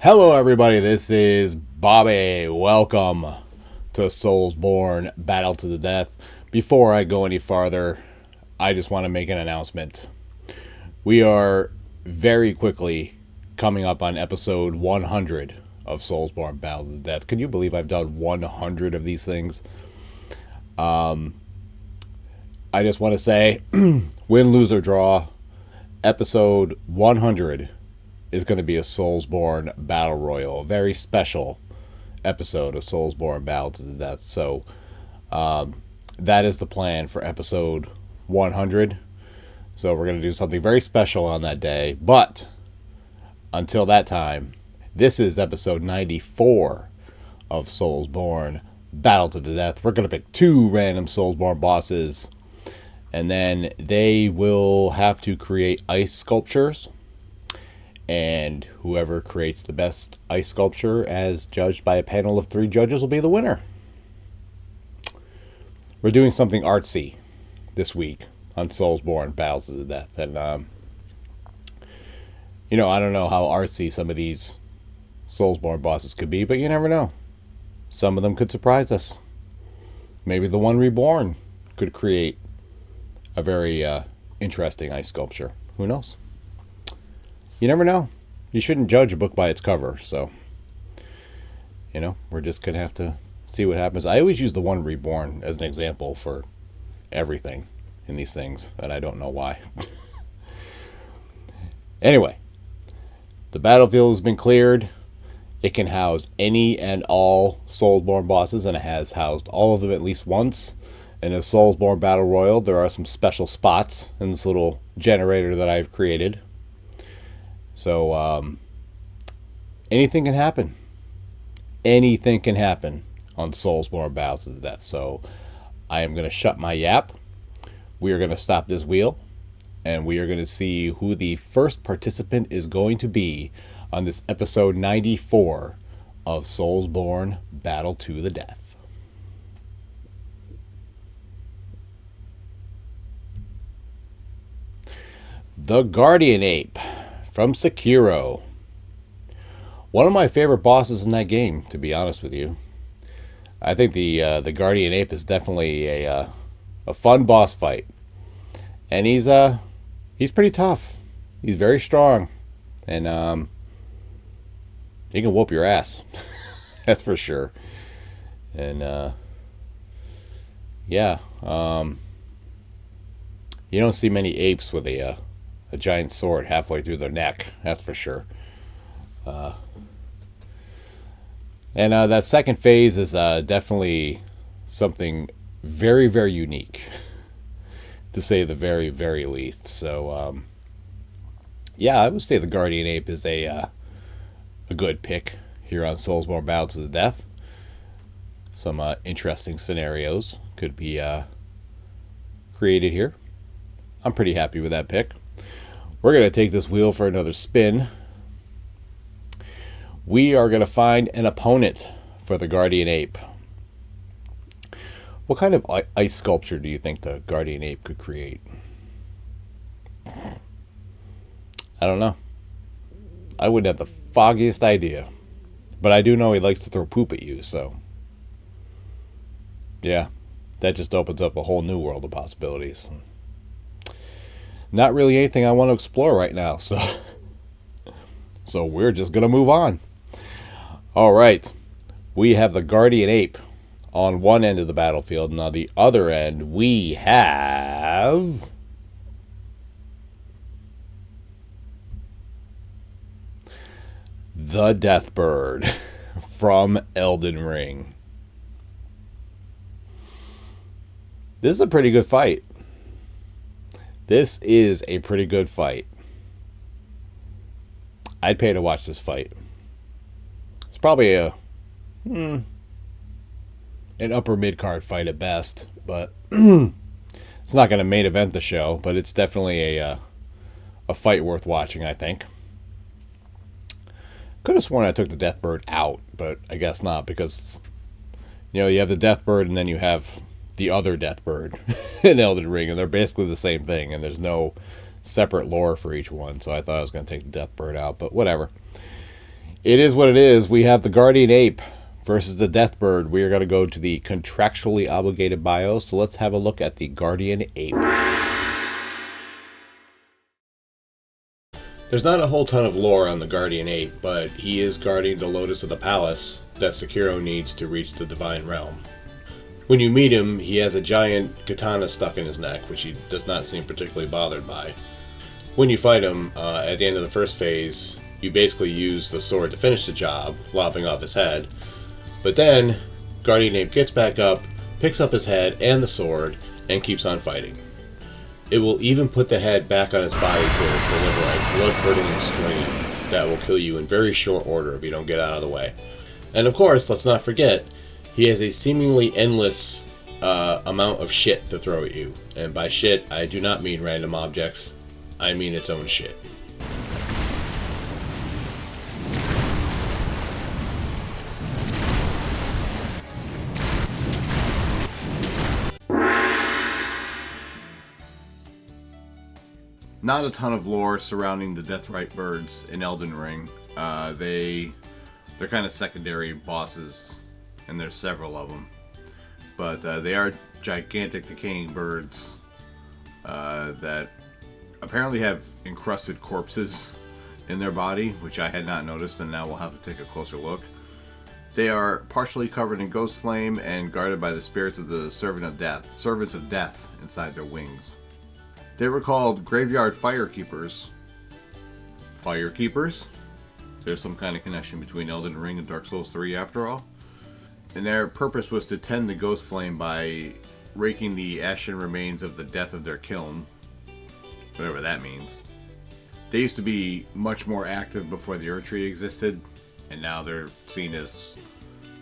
Hello, everybody. This is Bobby. Welcome to SoulsBorne Battle to the Death. Before I go any farther, I just want to make an announcement. We are very quickly coming up on episode 100 of SoulsBorne Battle to the Death. Can you believe I've done 100 of these things? I just want to say, win, lose, or draw, episode 100 is going to be a SoulsBorne Battle Royal, a very special episode of SoulsBorne Battle to the Death. So that is the plan for episode 100. So we're going to do something very special on that day. But until that time, this is episode 94 of SoulsBorne Battle to the Death. We're going to pick 2 random SoulsBorne bosses, and then they will have to create ice sculptures. And whoever creates the best ice sculpture, as judged by a panel of 3 judges, will be the winner. We're doing something artsy this week on SoulsBorne Battles to the Death. And, I don't know how artsy some of these SoulsBorne bosses could be, but you never know. Some of them could surprise us. Maybe the one reborn could create a very interesting ice sculpture. Who knows? You never know. You shouldn't judge a book by its cover, so, we're just going to have to see what happens. I always use the one reborn as an example for everything in these things, and I don't know why. Anyway, the battlefield has been cleared. It can house any and all SoulsBorne bosses, and it has housed all of them at least once. In a SoulsBorne Battle Royal, there are some special spots in this little generator that I've created. So, anything can happen. Anything can happen on SoulsBorne Battles to the Death. So, I am going to shut my yap. We are going to stop this wheel. And we are going to see who the first participant is going to be on this episode 94 of SoulsBorne Battle to the Death. The Guardian Ape from Sekiro. One of my favorite bosses in that game, to be honest with you. I think the Guardian Ape is definitely a fun boss fight. And he's pretty tough. He's very strong. And he can whoop your ass. That's for sure. And you don't see many apes with a giant sword halfway through their neck, that's for sure. And that second phase is definitely something very, very unique, to say the very, very least. So, I would say the Guardian Ape is a good pick here on SoulsBorne Battle to the Death. Some interesting scenarios could be created here. I'm pretty happy with that pick. We're going to take this wheel for another spin. We are going to find an opponent for the Guardian Ape. What kind of ice sculpture do you think the Guardian Ape could create? I don't know. I wouldn't have the foggiest idea. But I do know he likes to throw poop at you, so. Yeah, that just opens up a whole new world of possibilities. Not really anything I want to explore right now, so we're just going to move on. All right. We have the Guardian Ape on one end of the battlefield, and on the other end, we have the Deathbird from Elden Ring. This is a pretty good fight. This is a pretty good fight. I'd pay to watch this fight. It's probably an upper mid-card fight at best, but it's not going to main event the show, but it's definitely a fight worth watching, I think. Could have sworn I took the Deathbird out, but I guess not, because you have the Deathbird and then you have the other Deathbird in Elden Ring, and they're basically the same thing, and there's no separate lore for each one, so I thought I was going to take the Deathbird out, but whatever. It is what it is. We have the Guardian Ape versus the Deathbird. We are going to go to the contractually obligated bio. So let's have a look at the Guardian Ape. There's not a whole ton of lore on the Guardian Ape, but he is guarding the Lotus of the Palace that Sekiro needs to reach the Divine Realm. When you meet him, he has a giant katana stuck in his neck, which he does not seem particularly bothered by. When you fight him, at the end of the first phase, you basically use the sword to finish the job, lopping off his head. But then, Guardian Ape gets back up, picks up his head and the sword, and keeps on fighting. It will even put the head back on its body to deliver a blood-curdling scream that will kill you in very short order if you don't get out of the way. And of course, let's not forget, he has a seemingly endless amount of shit to throw at you. And by shit, I do not mean random objects, I mean its own shit. Not a ton of lore surrounding the Deathrite birds in Elden Ring. They're kind of secondary bosses, and there's several of them. But they are gigantic decaying birds that apparently have encrusted corpses in their body, which I had not noticed, and now we'll have to take a closer look. They are partially covered in ghost flame and guarded by the spirits of the servants of death inside their wings. They were called graveyard firekeepers. Firekeepers? Is there some kind of connection between Elden Ring and Dark Souls 3 after all? And their purpose was to tend the ghost flame by raking the ashen remains of the death of their kiln. Whatever that means. They used to be much more active before the Erdtree existed, and now they're seen as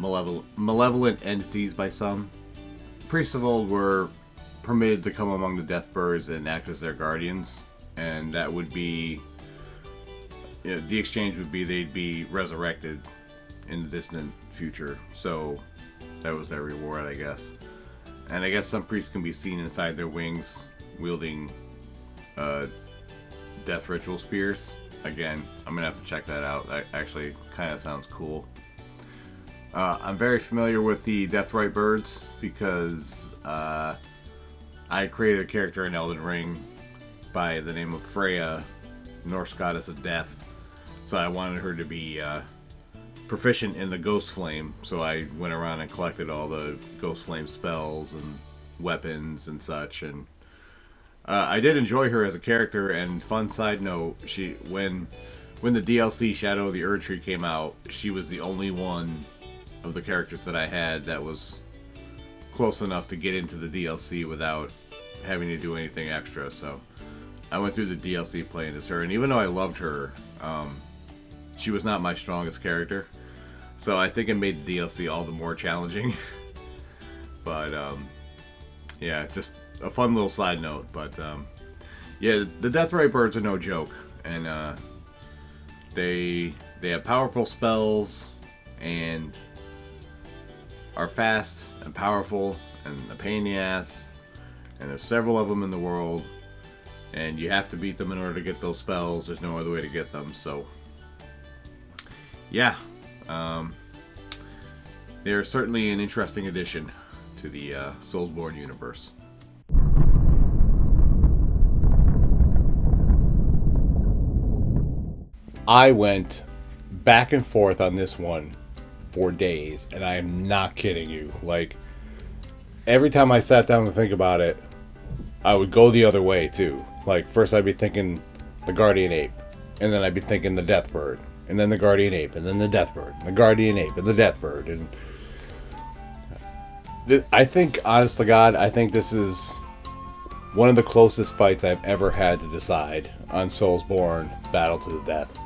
malevolent entities by some. Priests of old were permitted to come among the Deathbirds and act as their guardians, and that would be, the exchange would be they'd be resurrected in the distant future. So that was their reward, I guess. And I guess some priests can be seen inside their wings wielding death ritual spears. Again, I'm gonna have to check that out. That actually kind of sounds cool. I'm very familiar with the Deathrite birds because I created a character in Elden Ring by the name of Freya, Norse goddess of death. So I wanted her to be proficient in the ghost flame. So I went around and collected all the ghost flame spells and weapons and such. And I did enjoy her as a character. And fun side note, when the DLC Shadow of the Erdtree came out, she was the only one of the characters that I had that was close enough to get into the DLC without having to do anything extra. So I went through the DLC playing as her, and even though I loved her, she was not my strongest character. So I think it made the DLC all the more challenging. But yeah, just a fun little side note. But yeah, the Deathrite birds are no joke, and they have powerful spells and are fast and powerful and a pain in the ass, and there's several of them in the world, and you have to beat them in order to get those spells. There's no other way to get them. So yeah, they're certainly an interesting addition to the SoulsBorne universe. I went back and forth on this one for days, and I am not kidding you. Like, every time I sat down to think about it, I would go the other way too. Like, first I'd be thinking the Guardian Ape, and then I'd be thinking the Deathbird, and then the Guardian Ape, and then the Deathbird, and the Guardian Ape, and the Deathbird. And I think, honest to God, I think this is one of the closest fights I've ever had to decide on SoulsBorne Battle to the Death.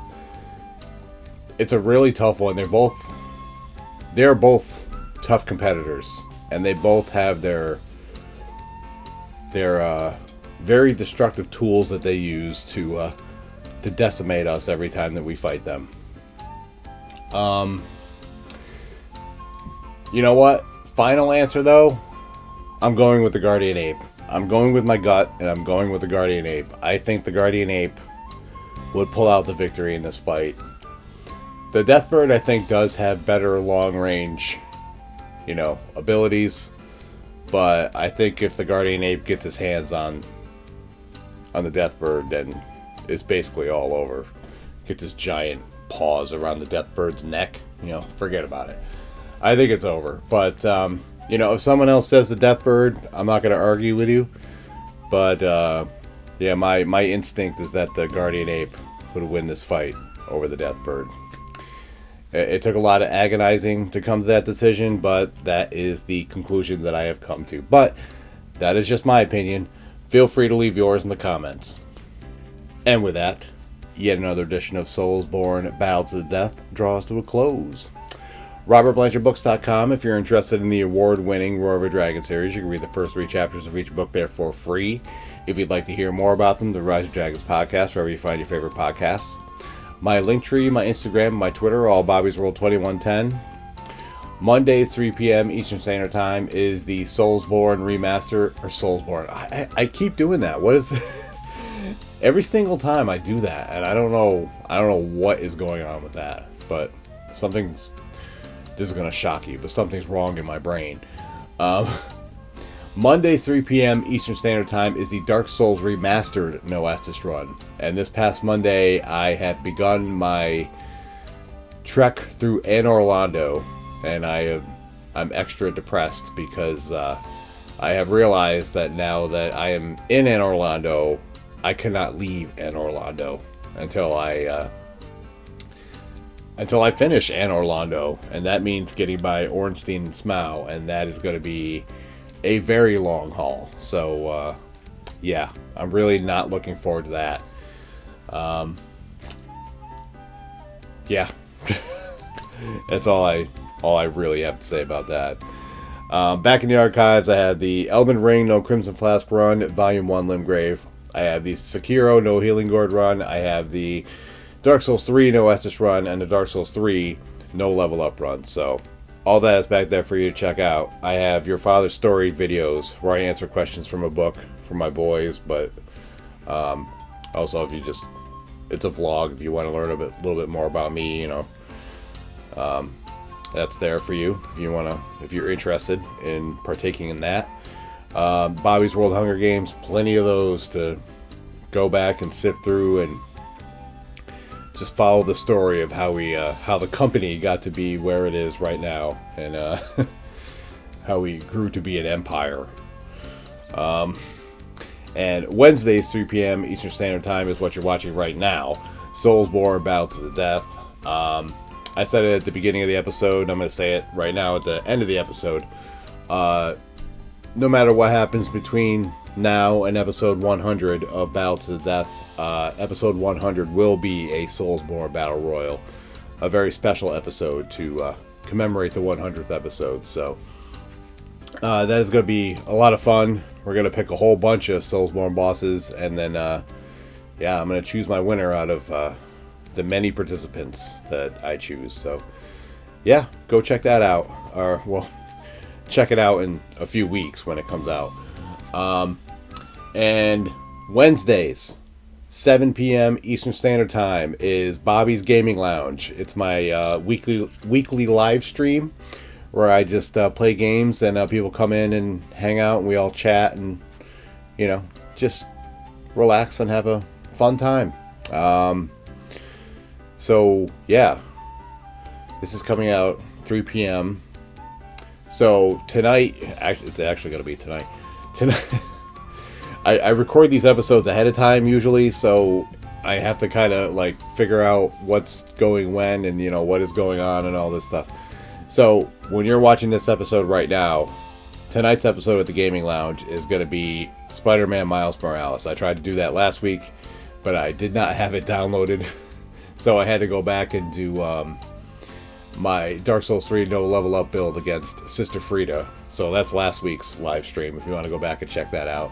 It's a really tough one. They're both tough competitors, and they both have their very destructive tools that they use to decimate us every time that we fight them. You know what? Final answer though, I'm going with the Guardian Ape. I'm going with my gut, and I'm going with the Guardian Ape. I think the Guardian Ape would pull out the victory in this fight. The Deathbird, I think, does have better long range, abilities. But I think if the Guardian Ape gets his hands on the Deathbird, then it's basically all over. Gets his giant paws around the Deathbird's neck, forget about it. I think it's over. But, if someone else says the Deathbird, I'm not going to argue with you. But, yeah, my instinct is that the Guardian Ape would win this fight over the Deathbird. It took a lot of agonizing to come to that decision, but that is the conclusion that I have come to. But that is just my opinion. Feel free to leave yours in the comments. And with that, yet another edition of SoulsBorne Battle to the Death draws to a close. RobertBlanchardBooks.com. If you're interested in the award-winning Roar of a Dragon series, you can read the first 3 chapters of each book there for free. If you'd like to hear more about them, the Rise of Dragons podcast, wherever you find your favorite podcasts. My Linktree, my Instagram, my Twitter, all Bobby's World 2110. Mondays, 3 p.m. Eastern Standard Time is the SoulsBorne remaster, or SoulsBorne. I keep doing that. What is every single time I do that, and I don't know what is going on with that, but this is going to shock you, but something's wrong in my brain. Monday, 3 p.m. Eastern Standard Time is the Dark Souls Remastered No Estus run. And this past Monday, I have begun my trek through Anor Londo, and I'm extra depressed because I have realized that now that I am in Anor Londo, I cannot leave Anor Londo until I finish Anor Londo, and that means getting by Ornstein and Smaug, and that is going to be a very long haul. So yeah, I'm really not looking forward to that. Yeah, that's all I really have to say about that. Back in the archives, I have the Elden Ring No Crimson Flask run, Volume 1 Limgrave. I have the Sekiro No Healing Gourd run. I have the Dark Souls 3 No Estus run, and the Dark Souls 3 No Level Up run. So all that is back there for you to check out. I have Your Father's Story videos where I answer questions from a book from my boys, but also it's a vlog if you want to learn a little bit more about me, that's there for you if you're interested in partaking in that. Bobby's World Hunger Games, plenty of those to go back and sift through and just follow the story of how the company got to be where it is right now, and how we grew to be an empire. And Wednesdays, 3 p.m. Eastern Standard Time is what you're watching right now. SoulsBorne Battle to the Death. I said it at the beginning of the episode. I'm going to say it right now at the end of the episode. No matter what happens between now and episode 100 of Battle to the Death, episode 100 will be a SoulsBorne Battle Royal. A very special episode to commemorate the 100th episode. So that is going to be a lot of fun. We're going to pick a whole bunch of SoulsBorne bosses, and then yeah, I'm going to choose my winner out of the many participants that I choose. So yeah, go check that out. Or, well, check it out in a few weeks when it comes out. And Wednesdays, 7 p.m. Eastern Standard Time is Bobby's Gaming Lounge. It's my weekly live stream where I just play games, and people come in and hang out, and we all chat and just relax and have a fun time. So yeah, this is coming out 3 p.m. So tonight, it's actually going to be tonight. I record these episodes ahead of time usually, so I have to kind of like figure out what's going when and what is going on and all this stuff. So when you're watching this episode right now, tonight's episode of the Gaming Lounge is going to be Spider-Man Miles Morales. I tried to do that last week, but I did not have it downloaded, so I had to go back and do my Dark Souls 3 No Level Up build against Sister Frida. So that's last week's live stream if you want to go back and check that out.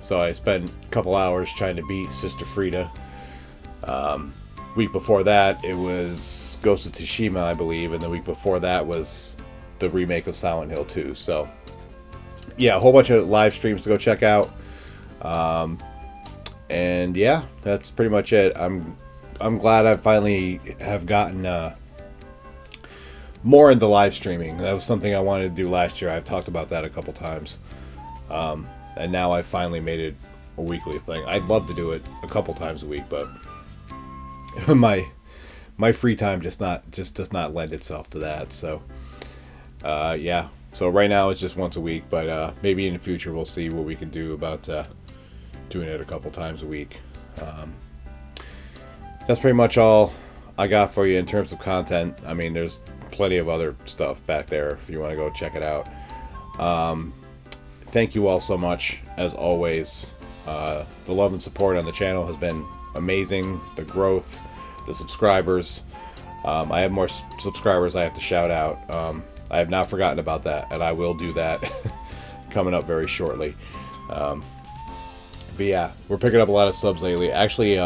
So I spent a couple hours trying to beat Sister Frida. Week before that, it was Ghost of Tsushima, I believe, and the week before that was the remake of Silent Hill 2. So yeah, a whole bunch of live streams to go check out. And yeah, that's pretty much it. I'm I'm glad I finally have gotten more into live streaming. That was something I wanted to do last year. I've talked about that a couple times, and now I finally made it a weekly thing. I'd love to do it a couple times a week, but my free time just does not lend itself to that. So yeah. So right now it's just once a week, but maybe in the future we'll see what we can do about doing it a couple times a week. That's pretty much all I got for you in terms of content. I mean, there's plenty of other stuff back there if you want to go check it out. Thank you all so much, as always. The love and support on the channel has been amazing. The growth, the subscribers. I have more subscribers I have to shout out. I have not forgotten about that, and I will do that coming up very shortly. But yeah, we're picking up a lot of subs lately. Actually,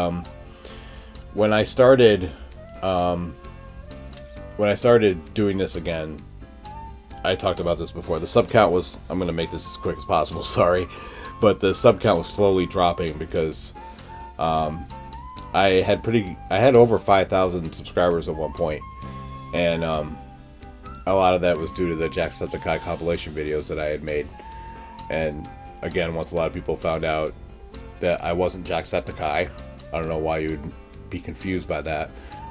when I started doing this again, I talked about this before. The sub count was, I'm going to make this as quick as possible, sorry, but the sub count was slowly dropping because I had over 5,000 subscribers at one point, and a lot of that was due to the Jacksepticeye compilation videos that I had made. And again, once a lot of people found out that I wasn't Jacksepticeye, I don't know why you'd be confused by that,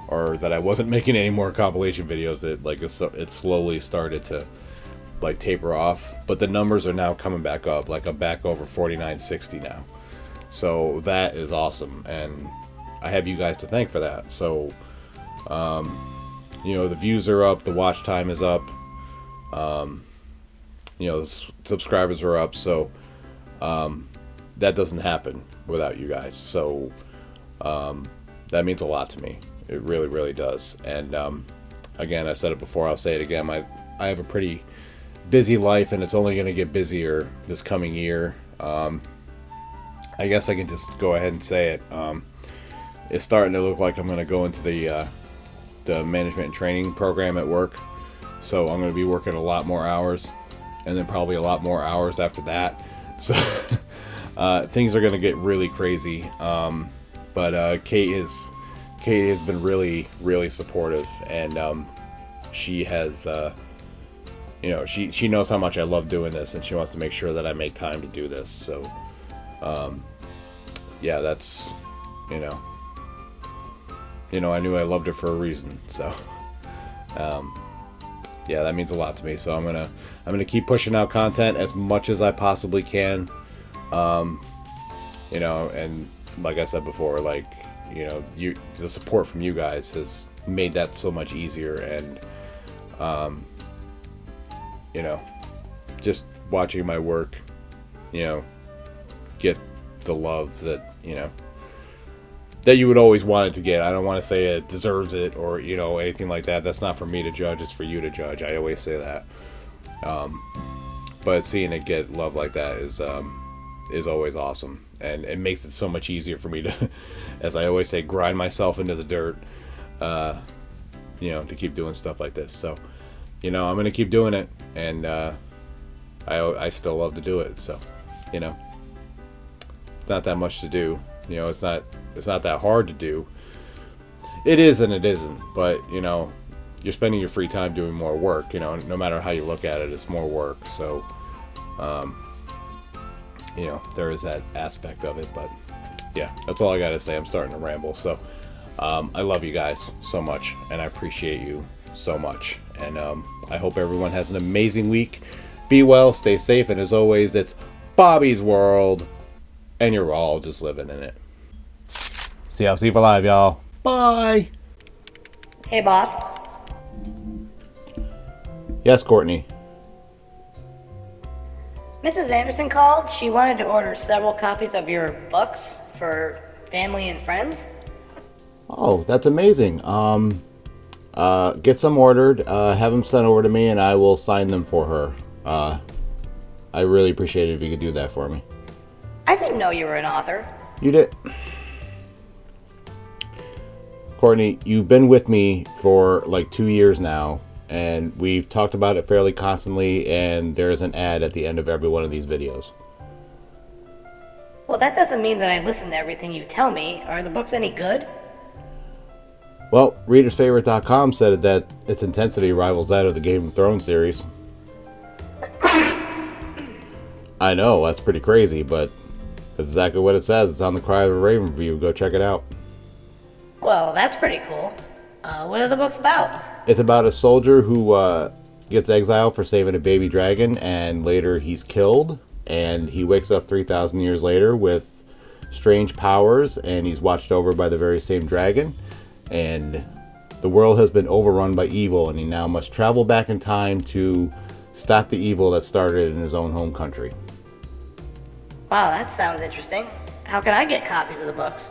or that I wasn't making any more compilation videos, that like it slowly started to like taper off. But the numbers are now coming back up. Like I'm back over 4960 now, so that is awesome, and I have you guys to thank for that. So you know, the views are up, the watch time is up, you know, the subscribers are up, so that doesn't happen without you guys. So that means a lot to me. It really, really does. And again, I said it before, I'll say it again. I have a pretty busy life, and it's only going to get busier this coming year. I guess I can just go ahead and say it. It's starting to look like I'm going to go into the management and training program at work. So I'm going to be working a lot more hours, and then probably a lot more hours after that. So things are going to get really crazy. But Kate has been really, really supportive, and she has, you know, she knows how much I love doing this, and she wants to make sure that I make time to do this. So, yeah, that's, you know, I knew I loved her for a reason. So, yeah, that means a lot to me. So I'm gonna keep pushing out content as much as I possibly can. You know, and like I said before, like, you know, the support from you guys has made that so much easier, and you know, just watching my work, you know, get the love that, you know, that you would always want it to get. I don't want to say it deserves it, or, you know, anything like that. That's not for me to judge, it's for you to judge. I always say that. But seeing it get love like that is always awesome, and it makes it so much easier for me to, as I always say, grind myself into the dirt, you know, to keep doing stuff like this. So, you know, I'm gonna keep doing it, and I still love to do it. So, you know, it's not that much to do. You know, it's not that hard to do. It is and it isn't, but, you know, you're spending your free time doing more work. You know, no matter how you look at it, it's more work. So, you know, there is that aspect of it. But yeah, that's all I gotta say. I'm starting to ramble. So I love you guys so much, and I appreciate you so much, and I hope everyone has an amazing week. Be well, stay safe, and as always, it's Bobby's World, and you're all just living in it. See y'all for live, y'all. Bye. Hey, boss. Yes, Courtney. Mrs. Anderson called. She wanted to order several copies of your books for family and friends. Oh, that's amazing. Get some ordered, have them sent over to me, and I will sign them for her. I really appreciate it if you could do that for me. I didn't know you were an author. You did. Courtney, you've been with me for like 2 years now, and we've talked about it fairly constantly, and there's an ad at the end of every one of these videos. Well, that doesn't mean that I listen to everything you tell me. Are the books any good? Well, readersfavorite.com said that its intensity rivals that of the Game of Thrones series. I know, that's pretty crazy, but that's exactly what it says. It's on the Cry of a Raven review. Go check it out. Well, that's pretty cool. What are the books about? It's about a soldier who gets exiled for saving a baby dragon, and later he's killed, and he wakes up 3,000 years later with strange powers, and he's watched over by the very same dragon, and the world has been overrun by evil, and he now must travel back in time to stop the evil that started in his own home country. Wow, that sounds interesting. How can I get copies of the books?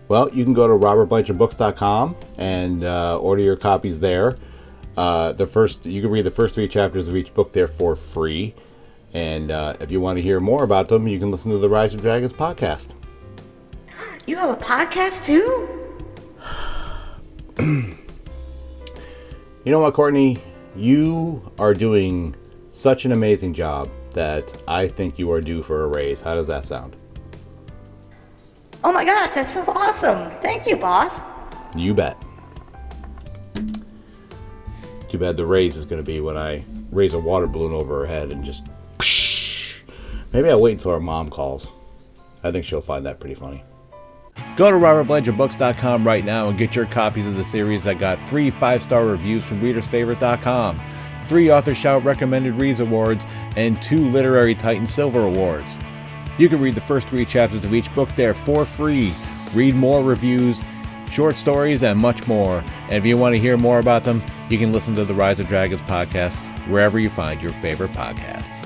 Well, you can go to robertblanchardbooks.com and order your copies there. You can read the first 3 chapters of each book there for free. And if you want to hear more about them, you can listen to the Rise of Dragons podcast. You have a podcast too? You know what, Courtney? You are doing such an amazing job that I think you are due for a raise. How does that sound? Oh my gosh, that's so awesome. Thank you, boss. You bet. Too bad the raise is going to be when I raise a water balloon over her head and just... Maybe I'll wait until her mom calls. I think she'll find that pretty funny. Go to robertblanchardbooks.com right now and get your copies of the series that got 3 5-star reviews from readersfavorite.com, 3 Author Shout Recommended Reads Awards, and 2 Literary Titan Silver Awards. You can read the first 3 chapters of each book there for free, read more reviews, short stories, and much more. And if you want to hear more about them, you can listen to the Rise of Dragons podcast wherever you find your favorite podcasts.